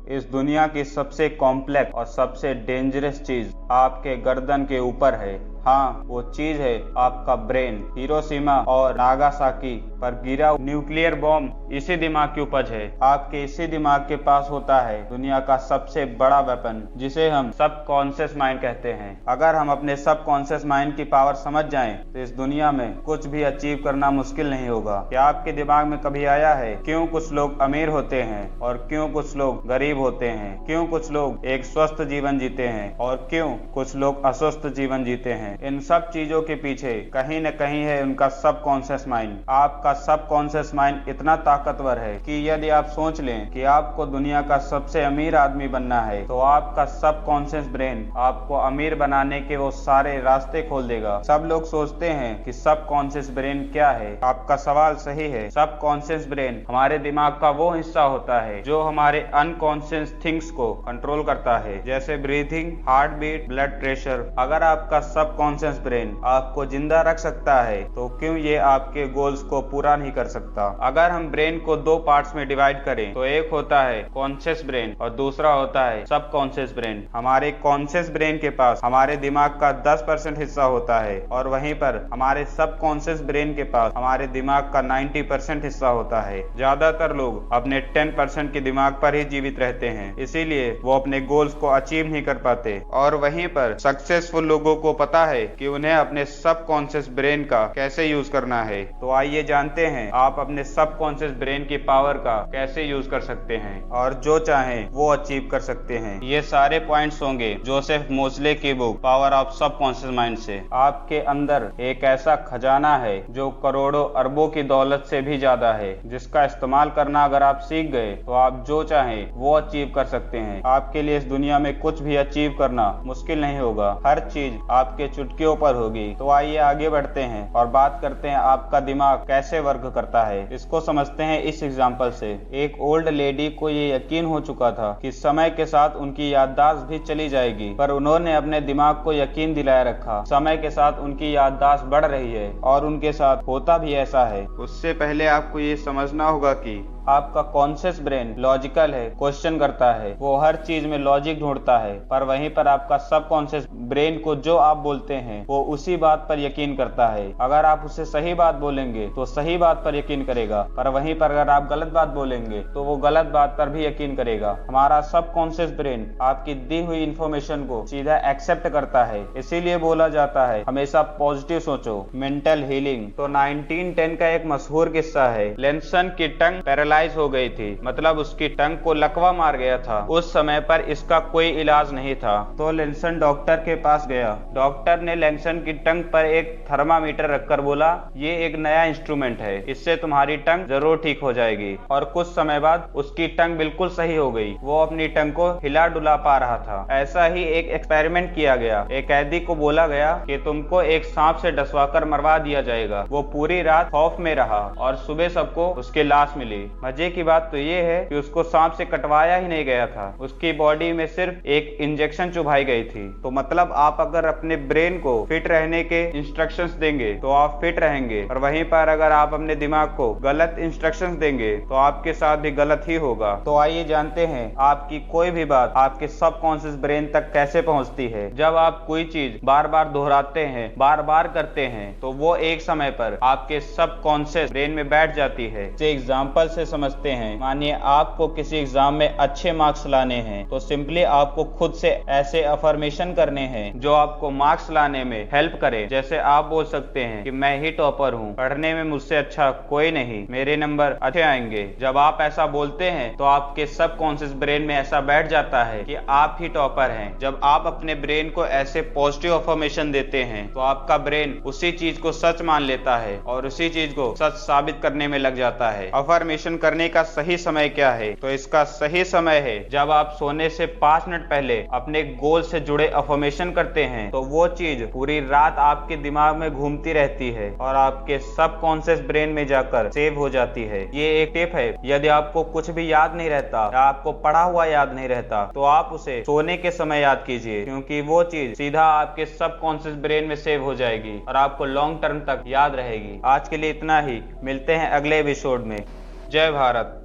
इस दुनिया की सबसे कॉम्प्लेक्स और सबसे डेंजरस चीज आपके गर्दन के ऊपर है। हाँ, वो चीज है आपका ब्रेन। हिरोशिमा और नागासाकी पर गिरा न्यूक्लियर बॉम्ब इसी दिमाग की उपज है। आपके इसी दिमाग के पास होता है दुनिया का सबसे बड़ा वेपन, जिसे हम सब कॉन्शियस माइंड कहते हैं। अगर हम अपने सब कॉन्शियस माइंड की पावर समझ जाएं, तो इस दुनिया में कुछ भी अचीव करना मुश्किल नहीं होगा। क्या आपके दिमाग में कभी आया है क्यों कुछ लोग अमीर होते हैं और क्यों कुछ लोग गरीब होते हैं? क्यों कुछ लोग एक स्वस्थ जीवन जीते हैं और क्यों कुछ लोग अस्वस्थ जीवन जीते हैं? इन सब चीजों के पीछे कहीं न कहीं है उनका सब कॉन्शियस माइंड। आपका सब कॉन्शियस माइंड इतना ताकतवर है कि यदि आप सोच लें कि आपको दुनिया का सबसे अमीर आदमी बनना है, तो आपका सब कॉन्शियस ब्रेन आपको अमीर बनाने के वो सारे रास्ते खोल देगा। सब लोग सोचते हैं कि सब कॉन्शियस ब्रेन क्या है। आपका सवाल सही है। सब कॉन्शियस ब्रेन हमारे दिमाग का वो हिस्सा होता है जो हमारे अनकॉन्शियस थिंग्स को कंट्रोल करता है, जैसे breathing, heart beat, blood pressure. अगर आपका सब कॉन्शियस ब्रेन आपको जिंदा रख सकता है, तो क्यों ये आपके गोल्स को पूरा नहीं कर सकता? अगर हम ब्रेन को दो पार्ट्स में डिवाइड करें, तो एक होता है कॉन्शियस ब्रेन और दूसरा होता है सब कॉन्शियस ब्रेन। हमारे कॉन्शियस ब्रेन के पास हमारे दिमाग का 10% हिस्सा होता है और वहीं पर हमारे सब कॉन्शियस ब्रेन के पास हमारे दिमाग का 90% हिस्सा होता है। ज्यादातर लोग अपने 10% के दिमाग पर ही जीवित रहते हैं, इसीलिए वो अपने गोल्स को अचीव नहीं कर पाते। और वहीं पर सक्सेसफुल लोगों को पता है कि उन्हें अपने सब कॉन्शियस ब्रेन का कैसे यूज करना है। तो आइए जानते हैं आप अपने सब कॉन्शियस ब्रेन की पावर का कैसे यूज कर सकते हैं और जो चाहें वो अचीव कर सकते हैं। ये सारे पॉइंट्स होंगे जोसेफ मोस्ले की बुक पावर ऑफ सब कॉन्शियस माइंड से। आपके अंदर एक ऐसा खजाना है जो करोड़ों अरबों की दौलत से भी ज्यादा है, जिसका इस्तेमाल करना अगर आप सीख गए तो आप जो चाहें वो अचीव कर सकते हैं। आपके लिए इस दुनिया में कुछ भी अचीव करना मुश्किल नहीं होगा। हर चीज आपके चुटकियों पर होगी। तो आइए आगे बढ़ते हैं और बात करते हैं आपका दिमाग कैसे वर्क करता है। इसको समझते हैं इस एग्जांपल से। एक ओल्ड लेडी को ये यकीन हो चुका था कि समय के साथ उनकी याददाश्त भी चली जाएगी, पर उन्होंने अपने दिमाग को यकीन दिलाए रखा समय के साथ उनकी याददाश्त बढ़ रही है और उनके साथ होता भी ऐसा है। उससे पहले आपको ये समझना होगा कि आपका कॉन्शियस ब्रेन लॉजिकल है, क्वेश्चन करता है, वो हर चीज में लॉजिक ढूंढता है। पर वहीं पर आपका सब कॉन्शियस ब्रेन को जो आप बोलते हैं वो उसी बात पर यकीन करता है। अगर आप उसे सही बात बोलेंगे तो सही बात पर यकीन करेगा, पर वहीं पर अगर आप गलत बात बोलेंगे तो वो गलत बात पर भी यकीन करेगा। हमारा सब कॉन्शियस ब्रेन आपकी दी हुई इंफॉर्मेशन को सीधा एक्सेप्ट करता है। इसीलिए बोला जाता है हमेशा पॉजिटिव सोचो। Mental healing. तो 1910 का एक मशहूर किस्सा है। लेंसन की टंग पैरालाइज हो गई थी, मतलब उसकी टंग को लकवा मार गया था। उस समय पर इसका कोई इलाज नहीं था, तो लेंसन डॉक्टर के पास गया। डॉक्टर ने लेंसन की टंग पर एक थर्मामीटर रखकर बोला, ये एक नया इंस्ट्रूमेंट है, इससे तुम्हारी टंग जरूर ठीक हो जाएगी। और कुछ समय बाद उसकी टंग बिल्कुल सही हो गई। वो अपनी टंग को हिला डुला पा रहा था। ऐसा ही एक एक्सपेरिमेंट किया गया। एक कैदी को बोला गया कि तुमको एक सांप से डसवाकर मरवा दिया जाएगा। वो पूरी रात खौफ में रहा और सुबह सबको उसकी लाश मिली। मजे की बात तो ये है कि उसको सांप से कटवाया ही नहीं गया था, उसकी बॉडी में सिर्फ एक इंजेक्शन चुभाई गई थी। तो मतलब आप अगर अपने ब्रेन को फिट रहने के इंस्ट्रक्शंस देंगे तो आप फिट रहेंगे, और वहीं पर अगर आप अपने दिमाग को गलत इंस्ट्रक्शंस देंगे तो आपके साथ भी गलत ही होगा। तो आइए जानते हैं आपकी कोई भी बात आपके सबकॉन्शियस ब्रेन तक कैसे पहुंचती है। जब आप कोई चीज बार बार दोहराते हैं, बार बार करते हैं, तो वो एक समय पर आपके सबकॉन्शियस ब्रेन में बैठ जाती है। एग्जाम्पल से समझते हैं। मानिए आपको किसी एग्जाम में अच्छे मार्क्स लाने हैं, तो सिंपली आपको खुद से ऐसे अफर्मेशन करने हैं जो आपको मार्क्स लाने में हेल्प करे। जैसे आप बोल सकते हैं कि मैं ही टॉपर हूँ, पढ़ने में मुझसे अच्छा कोई नहीं, मेरे नंबर अच्छे आएंगे। जब आप ऐसा बोलते हैं तो आपके सबकॉन्शियस ब्रेन में ऐसा बैठ जाता है कि आप ही टॉपर हैं। जब आप अपने ब्रेन को ऐसे पॉजिटिव अफर्मेशन देते हैं तो आपका ब्रेन उसी चीज को सच मान लेता है और उसी चीज को सच साबित करने में लग जाता है। अफर्मेशन करने का सही समय क्या है? तो इसका सही समय है जब आप सोने से 5 मिनट पहले अपने गोल से जुड़े अफर्मेशन करते हैं, तो वो चीज पूरी रात आपके दिमाग में घूमती रहती है और आपके सबकॉन्शियस ब्रेन में जाकर सेव हो जाती है। ये एक टिप है। यदि आपको कुछ भी याद नहीं रहता या आपको पढ़ा हुआ याद नहीं रहता, तो आप उसे सोने के समय याद कीजिए, क्योंकि वो चीज सीधा आपके सबकॉन्शियस ब्रेन में सेव हो जाएगी और आपको लॉन्ग टर्म तक याद रहेगी। आज के लिए इतना ही, मिलते हैं अगले एपिसोड में। जय भारत।